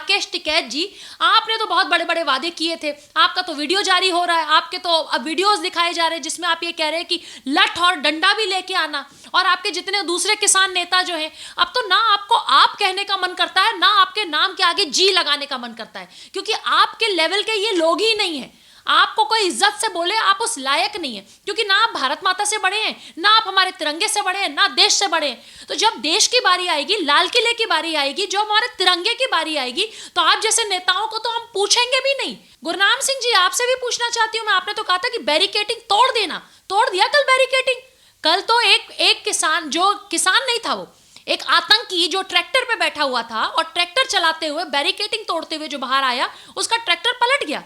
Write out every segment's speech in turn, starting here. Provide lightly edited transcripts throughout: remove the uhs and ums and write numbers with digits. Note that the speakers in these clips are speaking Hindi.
राकेश टिकैत जी, आपने तो बहुत बड़े बड़े वादे किए थे, आपका तो वीडियो जारी हो रहा है, आपके तो अब वीडियोस दिखाए जा रहे हैं जिसमें आप ये कह रहे हैं कि लठ और डंडा भी लेके आना, और आपके जितने दूसरे किसान नेता जो हैं, अब तो ना आपको आप कहने का मन करता है, ना आपके नाम के आगे जी लगाने का मन करता है, क्योंकि आपके लेवल के ये लोग ही नहीं है। आपको कोई इज्जत से बोले आप उस लायक नहीं है, क्योंकि ना आप भारत माता से बड़े हैं, ना आप हमारे तिरंगे से बड़े हैं, ना देश से बड़े हैं। तो जब देश की बारी आएगी, लाल किले की बारी आएगी, जो हमारे तिरंगे की बारी आएगी, तो आप जैसे नेताओं को तो हम पूछेंगे भी नहीं। गुरनाम सिंह जी, आपसे भी पूछना चाहती हूँ मैं, आपने तो कहा था कि बैरिकेटिंग तोड़ देना, तोड़ दिया कल बैरिकेटिंग? कल तो एक किसान, जो किसान नहीं था, वो एक आतंकी जो ट्रैक्टर पे बैठा हुआ था और ट्रैक्टर चलाते हुए बैरिकेटिंग तोड़ते हुए जो बाहर आया, उसका ट्रैक्टर पलट गया,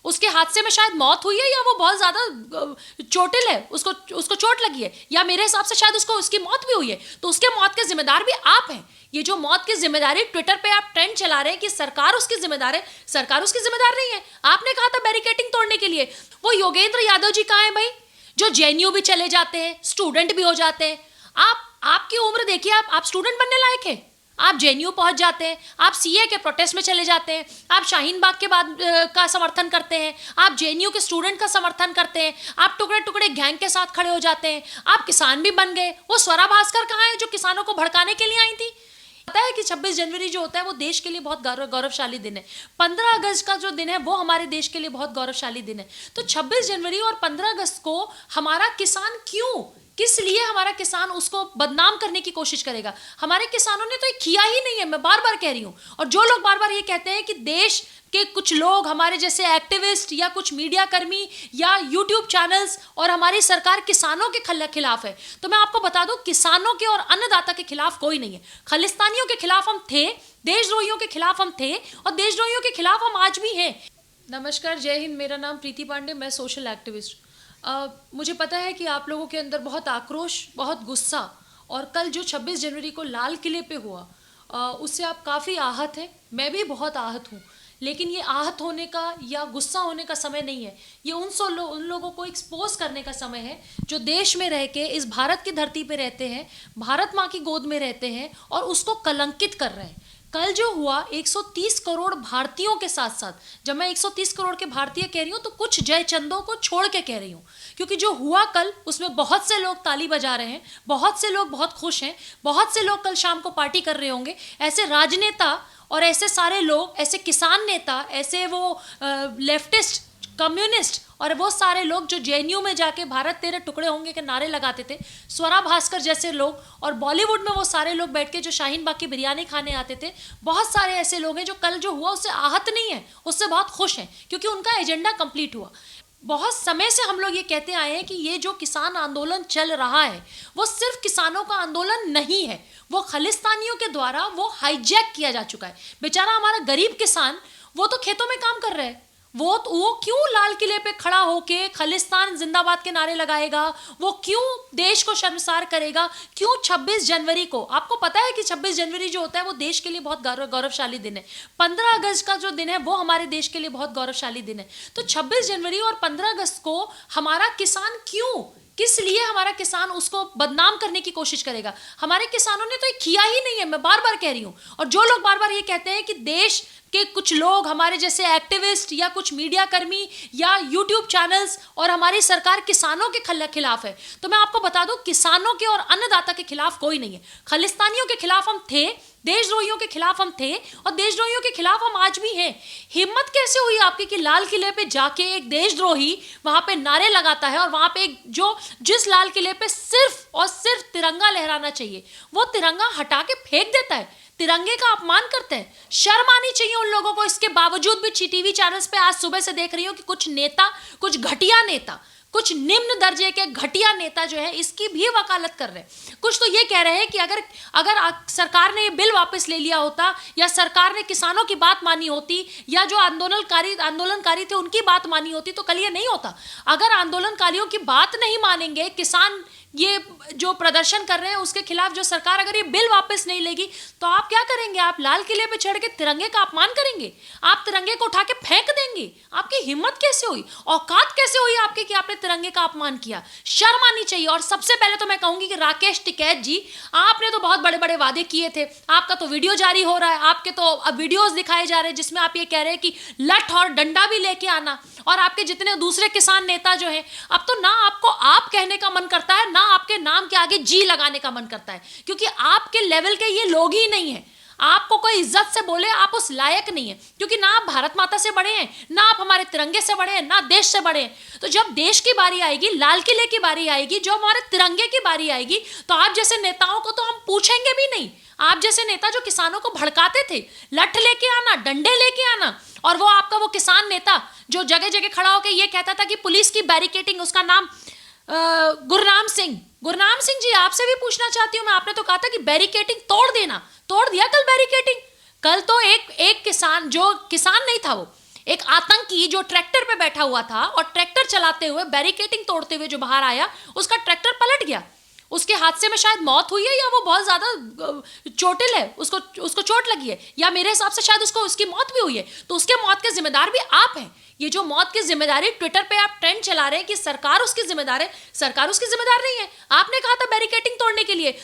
उसके हादसे में शायद मौत हुई है, या वो बहुत ज्यादा चोटिल है, उसको चोट लगी है, या मेरे हिसाब से शायद उसकी मौत भी हुई है। तो उसके मौत के जिम्मेदार भी आप हैं। ये जो मौत की जिम्मेदारी ट्विटर पे आप ट्रेंड चला रहे हैं कि सरकार उसकी जिम्मेदार है, सरकार उसकी जिम्मेदार नहीं है। आपने कहा था बैरिकेटिंग तोड़ने के लिए। वो योगेंद्र यादव जी कहाँ हैं भाई, जो जेएनयू भी चले जाते हैं, स्टूडेंट भी हो जाते हैं? आपकी उम्र देखिए, आप स्टूडेंट बनने लायक है, आप जेएनयू पहुंच जाते हैं, आप सीए के प्रोटेस्ट में चले जाते हैं, आप शाहीन बाग के बाद का समर्थन करते हैं, आप जेएनयू के स्टूडेंट का समर्थन करते हैं, आप टुकड़े टुकड़े गैंग के साथ खड़े हो जाते हैं, आप किसान भी बन गए। वो स्वरा भास्कर कहाँ है जो किसानों को भड़काने के लिए आई थी? पता है कि 26 जनवरी जो होता है वो देश के लिए बहुत गौरवशाली दिन है। 15 अगस्त का जो दिन है वो हमारे देश के लिए बहुत गौरवशाली दिन है। तो 26 जनवरी और 15 अगस्त को हमारा किसान क्यों, किस लिए हमारा किसान उसको बदनाम करने की कोशिश करेगा? हमारे किसानों ने तो ये किया ही नहीं है, मैं बार बार कह रही हूँ। और जो लोग बार बार ये कहते हैं कि देश के कुछ लोग, हमारे जैसे एक्टिविस्ट या कुछ मीडिया कर्मी या यूट्यूब चैनल्स और हमारी सरकार किसानों के खिलाफ है, तो मैं आपको बता दूं, किसानों के और अन्नदाता के खिलाफ कोई नहीं है। खालिस्तानियों के खिलाफ हम थे, देशद्रोहियों के खिलाफ हम थे, और देशद्रोहियों के खिलाफ हम आज भी हैं। नमस्कार, जय हिंद। मेरा नाम प्रीति पांडे, मैं सोशल एक्टिविस्ट। मुझे पता है कि आप लोगों के अंदर बहुत आक्रोश, बहुत गुस्सा, और कल जो 26 जनवरी को लाल किले पे हुआ उससे आप काफ़ी आहत हैं। मैं भी बहुत आहत हूँ, लेकिन ये आहत होने का या गुस्सा होने का समय नहीं है। ये उन लोगों को एक्सपोज करने का समय है जो देश में रह के इस भारत की धरती पे रहते हैं, भारत माँ की गोद में रहते हैं और उसको कलंकित कर रहे हैं। कल जो हुआ 130 करोड़ भारतीयों के साथ साथ, जब मैं 130 करोड़ के भारतीय कह रही हूँ तो कुछ जयचंदों को छोड़ के कह रही हूँ, क्योंकि जो हुआ कल उसमें बहुत से लोग ताली बजा रहे हैं, बहुत से लोग बहुत खुश हैं, बहुत से लोग कल शाम को पार्टी कर रहे होंगे। ऐसे राजनेता और ऐसे सारे लोग, ऐसे किसान नेता, ऐसे वो लेफ्टिस्ट, कम्युनिस्ट और वो सारे लोग जो जेएनयू में जाके भारत तेरे टुकड़े होंगे के नारे लगाते थे, स्वरा भास्कर जैसे लोग, और बॉलीवुड में वो सारे लोग बैठ के जो शाहीन बाग की बिरयानी खाने आते थे, बहुत सारे ऐसे लोग हैं जो कल जो हुआ उससे आहत नहीं है, उससे बहुत खुश हैं, क्योंकि उनका एजेंडा कंप्लीट हुआ। बहुत समय से हम लोग ये कहते आए हैं कि ये जो किसान आंदोलन चल रहा है वो सिर्फ किसानों का आंदोलन नहीं है, वो खालिस्तानियों के द्वारा वो हाईजैक किया जा चुका है। बेचारा हमारा गरीब किसान, वो तो खेतों में काम कर रहा है, वो क्यों लाल किले पे खड़ा होके खालिस्तान जिंदाबाद के नारे लगाएगा? वो क्यों देश को शर्मसार करेगा? क्यों 26 जनवरी को? आपको पता है कि 26 जनवरी जो होता है वो देश के लिए बहुत गौरवशाली दिन है। 15 अगस्त का जो दिन है वो हमारे देश के लिए बहुत गौरवशाली दिन है। तो 26 जनवरी और 15 अगस्त को हमारा किसान क्यों, किस लिए हमारा किसान उसको बदनाम करने की कोशिश करेगा? हमारे किसानों ने तो ये किया ही नहीं है, मैं बार बार कह रही हूँ। और जो लोग बार बार ये कहते हैं कि देश के कुछ लोग, हमारे जैसे एक्टिविस्ट या कुछ मीडिया कर्मी या यूट्यूब चैनल्स और हमारी सरकार किसानों के खिलाफ है, तो मैं आपको बता दूं, किसानों के और अन्नदाता के खिलाफ कोई नहीं है। खालिस्तानियों के खिलाफ हम थे, देशद्रोहियों के खिलाफ हम थे, और देशद्रोहियों के खिलाफ हम आज भी हैं। हिम्मत कैसे हुई आपकी कि लाल किले पे जाके एक देशद्रोही वहां पे नारे लगाता है, और वहां पे जिस लाल किले पे सिर्फ और सिर्फ तिरंगा लहराना चाहिए, वो तिरंगा हटा के फेंक देता है, तिरंगे का अपमान करते हैं। शर्म आनी चाहिए उन लोगों को। इसके बावजूद भी टीवी चैनल्स पे आज सुबह से देख रही हूँ कि कुछ नेता, कुछ घटिया नेता, कुछ निम्न दर्जे के घटिया नेता जो है इसकी भी वकालत कर रहे हैं। कुछ तो ये कह रहे हैं कि अगर सरकार ने ये बिल वापस ले लिया होता, या सरकार ने किसानों की बात मानी होती, या जो आंदोलनकारी थे उनकी बात मानी होती, तो कल ये नहीं होता। अगर आंदोलनकारियों की बात नहीं मानेंगे, ये जो प्रदर्शन कर रहे हैं उसके खिलाफ जो सरकार अगर ये बिल वापस नहीं लेगी तो आप क्या करेंगे? आप लाल किले पे चढ़ के तिरंगे का अपमान करेंगे? आप तिरंगे को उठा के फेंक देंगे? आपकी हिम्मत कैसे हुई, औकात कैसे हुई आपकी कि आपने तिरंगे का अपमान किया? शर्म आनी चाहिए। और सबसे पहले तो मैं कहूंगी कि राकेश टिकैत जी, आपने तो बहुत बड़े बड़े वादे किए थे, आपका तो वीडियो जारी हो रहा है, आपके तो अब वीडियोस दिखाए जा रहे हैं जिसमें आप ये कह रहे हैं कि लठ और डंडा भी लेके आना, और आपके जितने दूसरे किसान नेता जो हैं, अब तो ना आपको आप कहने का मन करता है, ना आपके नाम के आगे जी लगाने का मन करता है, क्योंकि आपके लेवल के ये लोग ही नहीं है। आपको कोई इज्जत से बोले आप उस लायक नहीं है, क्योंकि ना आप भारत माता से बड़े हैं, ना आप हमारे तिरंगे से बड़े हैं, ना देश से बड़े हैं। तो जब देश की बारी आएगी, लाल किले की बारी आएगी, जो हमारे तिरंगे की बारी आएगी, तो आप जैसे नेताओं को तो हम पूछेंगे भी नहीं। आप जैसे नेता जो किसानों को भड़काते थे, लठ लेके आना, डंडे लेके आना, और वो आपका वो किसान नेता जो जगह जगह खड़ा होकर ये कहता था कि पुलिस की बैरिकेटिंग, उसका नाम गुरनाम सिंह जी, आपसे भी पूछना चाहती हूं मैं, आपने तो कहा था कि बैरिकेटिंग तोड़ देना, तोड़ दिया कल बैरिकेटिंग? कल तो एक किसान, जो किसान नहीं था, वो एक आतंकी जो ट्रैक्टर पे बैठा हुआ था और ट्रैक्टर चलाते हुए बैरिकेटिंग तोड़ते हुए जो बाहर आया, उसका ट्रैक्टर पलट गया। उसके हादसे में शायद मौत हुई है, या वो बहुत ज्यादा चोटिल है, उसको चोट लगी है, या मेरे हिसाब से शायद उसकी मौत भी हुई है। तो उसके मौत के जिम्मेदार भी आप हैं। ये जो मौत की जिम्मेदारी ट्विटर पे आप ट्रेंड चला रहे हैं कि सरकार उसकी जिम्मेदार है, सरकार उसकी जिम्मेदार नहीं है। आपने कहा था बैरिकेटिंग तोड़ने के लिए,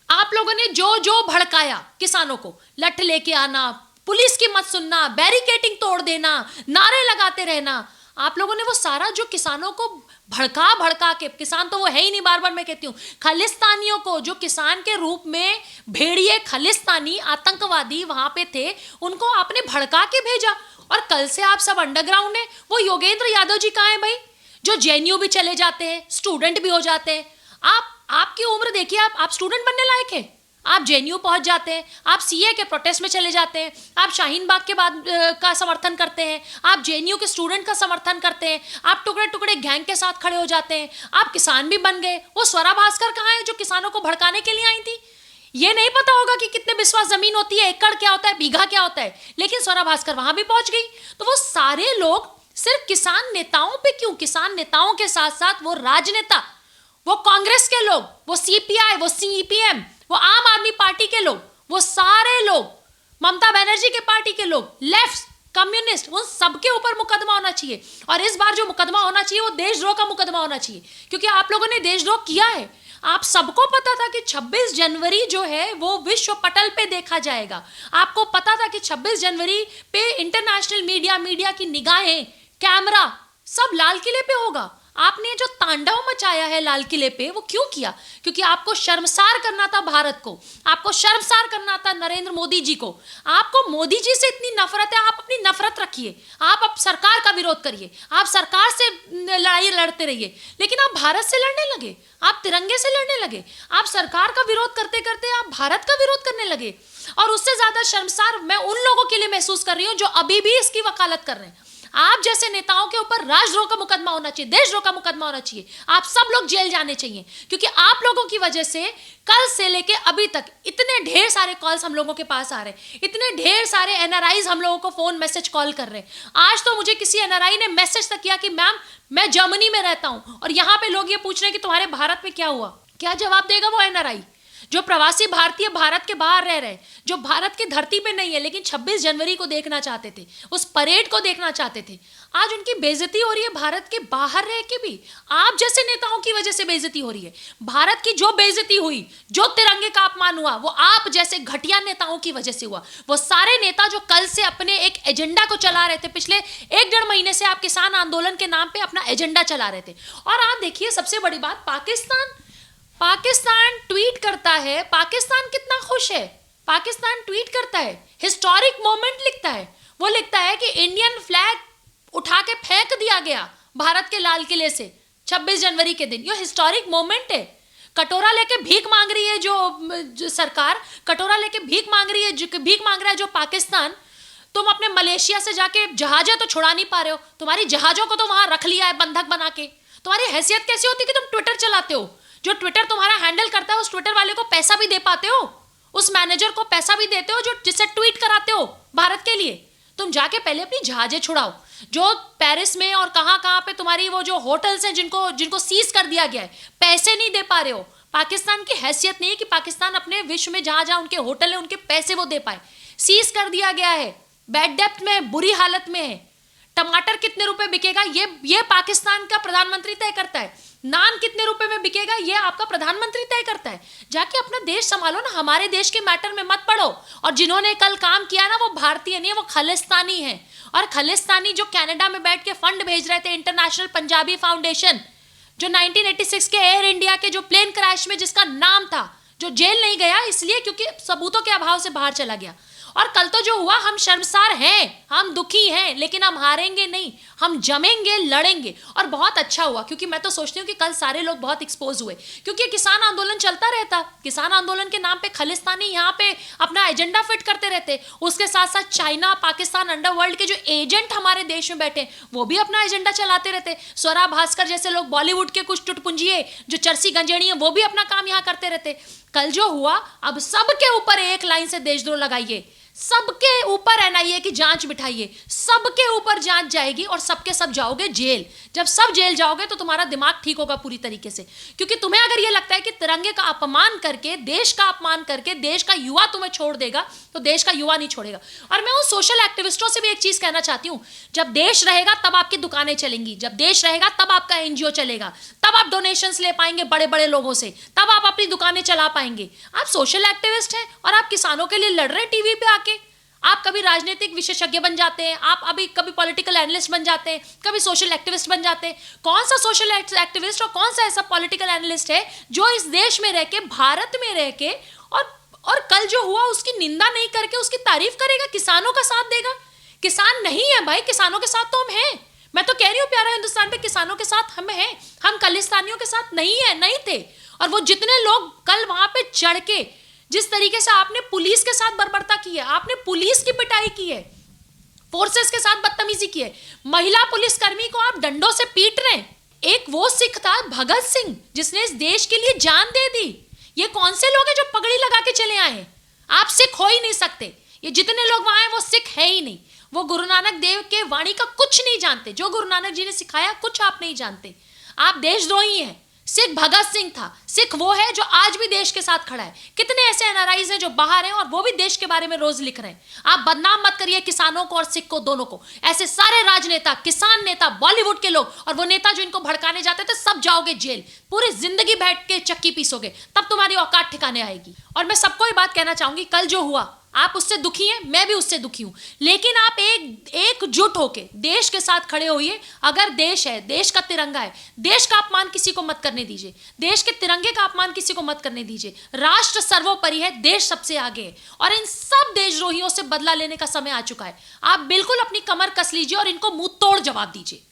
आप लोगों ने जो जो भड़काया किसानों को, लठ लेके आना, पुलिस की मत सुनना, बैरिकेटिंग तोड़ देना, नारे लगाते रहना, आप लोगों ने वो सारा जो किसानों को भड़का के, किसान तो वो है ही नहीं, बार बार मैं कहती हूँ, खालिस्तानियों को, जो किसान के रूप में भेड़िए खालिस्तानी आतंकवादी वहां पे थे, उनको आपने भड़का के भेजा। और कल से आप सब अंडरग्राउंड है। वो योगेंद्र यादव जी कहाँ हैं भाई, जो जेएनयू भी चले जाते हैं, स्टूडेंट भी हो जाते हैं। आपकी उम्र देखिए, आप स्टूडेंट बनने लायक है, आप जेएनयू पहुंच जाते हैं, आप सीए के प्रोटेस्ट में चले जाते हैं, आप शाहीन बाग के बाद का समर्थन करते हैं, आप जेएनयू के स्टूडेंट का समर्थन करते हैं, आप टुकड़े टुकड़े गैंग के साथ खड़े हो जाते हैं, आप किसान भी बन गए। वो स्वरा भास्कर कहाँ है जो किसानों को भड़काने के लिए आई थी? ये नहीं पता होगा कि कितने बिस्वा जमीन होती है, एकड़ क्या होता है, बीघा क्या होता है, लेकिन स्वरा भास्कर वहां भी पहुंच गई। तो वो सारे लोग सिर्फ किसान नेताओं पे क्यों, किसान नेताओं के साथ साथ वो राजनेता, वो कांग्रेस के लोग, वो सीपीआई, वो सीपीएम, वो आम आदमी पार्टी के लोग, वो सारे लोग, ममता बनर्जी के पार्टी के लोग, लेफ्ट, कम्युनिस्ट, उन सबके ऊपर मुकदमा होना चाहिए। और इस बार जो मुकदमा होना चाहिए वो देशद्रोह का मुकदमा होना चाहिए, क्योंकि आप लोगों ने देशद्रोह किया है। आप सबको पता था कि 26 जनवरी जो है वो विश्व पटल पे देखा जाएगा। आपको पता था कि 26 जनवरी पे इंटरनेशनल मीडिया की निगाहें, कैमरा सब लाल किले पे होगा। आपने जो तांडव मचाया है लाल किले पे, वो क्यों किया? क्योंकि आपको शर्मसार करना था भारत को, आपको शर्मसार करना था नरेंद्र मोदी जी को। आपको मोदी जी से इतनी नफरत है, आप अपनी नफरत रखिए, आप अब सरकार का विरोध करिए, आप सरकार से लड़ाई लड़ते रहिए, लेकिन आप भारत से लड़ने लगे, आप तिरंगे से लड़ने लगे, आप सरकार का विरोध करते करते आप भारत का विरोध करने लगे। और उससे ज्यादा शर्मसार मैं उन लोगों के लिए महसूस कर रही हूं जो अभी भी इसकी वकालत कर रहे हैं। आप जैसे नेताओं के ऊपर राजद्रोह का मुकदमा होना चाहिए, देशद्रोह का मुकदमा होना चाहिए, आप सब लोग जेल जाने चाहिए, क्योंकि आप लोगों की वजह से कल से लेके अभी तक इतने ढेर सारे कॉल्स हम लोगों के पास आ रहे हैं, इतने ढेर सारे एनआरआईज हम लोगों को फोन मैसेज कॉल कर रहे हैं। आज तो मुझे किसी एनआरआई ने मैसेज तक किया कि मैम मैं जर्मनी में रहता हूं और यहां पे लोग ये पूछ रहे हैं कि तुम्हारे भारत में क्या हुआ। क्या जवाब देगा वो एनआरआई? जो प्रवासी भारतीय भारत के बाहर रह रहे हैं, जो भारत की धरती पे नहीं है, लेकिन 26 जनवरी को देखना चाहते थे, उस परेड को देखना चाहते थे, आज उनकी बेइज्जती हो रही है भारत के बाहर रह के भी। आप जैसे नेताओं की वजह से बेइज्जती हो रही है। भारत की जो बेइज्जती हुई, जो तिरंगे का अपमान हुआ, वो आप जैसे घटिया नेताओं की वजह से हुआ। वो सारे नेता जो कल से अपने एक एजेंडा को चला रहे थे, पिछले 1-1.5 महीने से आप किसान आंदोलन के नाम पे अपना एजेंडा चला रहे थे। और आप देखिए सबसे बड़ी बात, पाकिस्तान ट्वीट करता है, पाकिस्तान कितना खुश है, पाकिस्तान ट्वीट करता है, हिस्टोरिक मोमेंट लिखता है, वो लिखता है कि इंडियन फ्लैग उठा के फेंक दिया गया भारत के लाल किले से 26 जनवरी के दिन। ये हिस्टोरिक मोमेंट है। कटोरा लेके भीख मांग रही है जो सरकार, कटोरा लेके भीख मांग रहा है जो पाकिस्तान। तुम अपने मलेशिया से जाके जहाजें तो छुड़ा नहीं पा रहे हो, तुम्हारी जहाजों को तो वहां रख लिया है बंधक बना के। तुम्हारी हैसियत कैसी होती कि तुम ट्विटर चलाते हो, जो ट्विटर तुम्हारा हैंडल करता है उस ट्विटर वाले को पैसा भी दे पाते हो, उस मैनेजर को पैसा भी देते हो जो जिससे ट्वीट कराते हो भारत के लिए। तुम जाके पहले अपनी जहाजें छुड़ाओ, जो पेरिस में और कहाँ कहाँ पे तुम्हारी वो जो होटल्स हैं जिनको जिनको सीज कर दिया गया है, पैसे नहीं दे पा रहे हो। पाकिस्तान की हैसियत नहीं है कि पाकिस्तान अपने विश्व में जहां जहां उनके होटल है उनके पैसे वो दे पाए। सीज कर दिया गया है, बैड डेप्थ में है, बुरी हालत में है। टमाटर कितने रुपए बिकेगा ये पाकिस्तान का प्रधानमंत्री तय करता है। नान कितने रुपए में बिकेगा ये आपका प्रधानमंत्री तय करता है। जाके अपना देश संभालो ना, हमारे देश के मैटर में मत पड़ो। और जिन्होंने कल काम किया ना वो भारतीय नहीं है, वो खालिस्तानी है। और खालिस्तानी जो कनाडा में बैठ के फंड भेज रहे थे, इंटरनेशनल पंजाबी फाउंडेशन, जो 1986 के एयर इंडिया के जो प्लेन क्रैश में जिसका नाम था, जो जेल नहीं गया इसलिए क्योंकि सबूतों के अभाव से बाहर चला गया। और कल तो जो हुआ, हम शर्मसार हैं, हम दुखी हैं, लेकिन हम हारेंगे नहीं, हम जमेंगे, लड़ेंगे। और बहुत अच्छा हुआ, क्योंकि मैं तो सोचती हूँ कि कल सारे लोग बहुत एक्सपोज हुए, क्योंकि किसान आंदोलन चलता रहता। किसान आंदोलन के नाम पे खालिस्तानी यहाँ पे अपना एजेंडा फिट करते रहते। उसके साथ साथ चाइना, पाकिस्तान, अंडरवर्ल्ड के जो एजेंट हमारे देश में बैठे वो भी अपना एजेंडा चलाते रहते। स्वरा भास्कर जैसे लोग, बॉलीवुड के कुछ टुटपुंजिए जो चरसी गंजेड़ी है, वो भी अपना काम यहाँ करते रहते। कल जो हुआ, अब सबके ऊपर एक लाइन से देशद्रोह लगाइए, सबके ऊपर एनआईए की जांच बिठाइए, सबके ऊपर जांच जाएगी और सबके सब जाओगे जेल। जब सब जेल जाओगे तो तुम्हारा दिमाग ठीक होगा पूरी तरीके से। क्योंकि तुम्हें अगर ये लगता है कि तिरंगे का अपमान करके, देश का अपमान करके देश का युवा तुम्हें छोड़ देगा, तो देश का युवा नहीं छोड़ेगा। और मैं उन सोशल एक्टिविस्टों से भी एक चीज कहना चाहती हूं, जब देश रहेगा तब आपकी दुकानें चलेंगी, जब देश रहेगा तब आपका एनजीओ चलेगा, तब आप डोनेशंस ले पाएंगे बड़े बड़े लोगों से, तब आप अपनी दुकानें चला पाएंगे। आप सोशल एक्टिविस्ट हैं और आप किसानों के लिए लड़ रहे हैं टीवी पे आके। आप कभी राजनीतिक विशेषज्ञ बन जाते हैं, आप अभी कभी पॉलिटिकल एनालिस्ट बन जाते हैं, कभी सोशल एक्टिविस्ट बन जाते हैं। कौन सा सोशल एक्टिविस्ट और कौन सा ऐसा पॉलिटिकल एनालिस्ट है जो इस देश में रह के, भारत में रह के, और कल जो हुआ उसकी निंदा नहीं करके उसकी तारीफ करेगा, किसानों का साथ देगा? किसान नहीं है भाई, किसानों के साथ तो हम हैं। मैं तो कह रही हूँ प्यारा हिंदुस्तान पे किसानों के साथ हम हैं, हम खालिस्तानियों के साथ नहीं थे। और वो जितने लोग कल वहां पे चढ़ के, जिस तरीके से आपने पुलिस के साथ बर्बरता की है, आपने पुलिस की पिटाई की है, फोर्सेस के साथ बदतमीजी की है, महिला पुलिसकर्मी को आप डंडों से पीट रहे हैं। एक वो सिख था भगत सिंह जिसने इस देश के लिए जान दे दी। ये कौन से लोग हैं जो पगड़ी लगा के चले आए हैं? आप सिख हो ही नहीं सकते। ये जितने लोग वहां हैं वो सिख है ही नहीं, वो गुरु नानक देव के वाणी का कुछ नहीं जानते। जो गुरु नानक जी ने सिखाया कुछ आप नहीं जानते। आप देशद्रोही हैं। सिख भगत सिंह था, सिख वो है जो आज भी देश के साथ खड़ा है। कितने ऐसे एनआरआईज हैं जो बाहर हैं और वो भी देश के बारे में रोज लिख रहे हैं। आप बदनाम मत करिए किसानों को और सिख को, दोनों को। ऐसे सारे राजनेता, किसान नेता, बॉलीवुड के लोग और वो नेता जो इनको भड़काने जाते थे, सब जाओगे जेल। पूरी जिंदगी बैठ के चक्की पीसोगे, तब तुम्हारी औकात ठिकाने आएगी। और मैं सबको ये बात कहना चाहूंगी, कल जो हुआ आप उससे दुखी हैं, मैं भी उससे दुखी हूं, लेकिन आप एकजुट होके देश के साथ खड़े होइए। अगर देश है, देश का तिरंगा है, देश का अपमान किसी को मत करने दीजिए, देश के तिरंगे का अपमान किसी को मत करने दीजिए। राष्ट्र सर्वोपरि है, देश सबसे आगे है और इन सब देशद्रोहियों से बदला लेने का समय आ चुका है। आप बिल्कुल अपनी कमर कस लीजिए और इनको मुंह तोड़ जवाब दीजिए।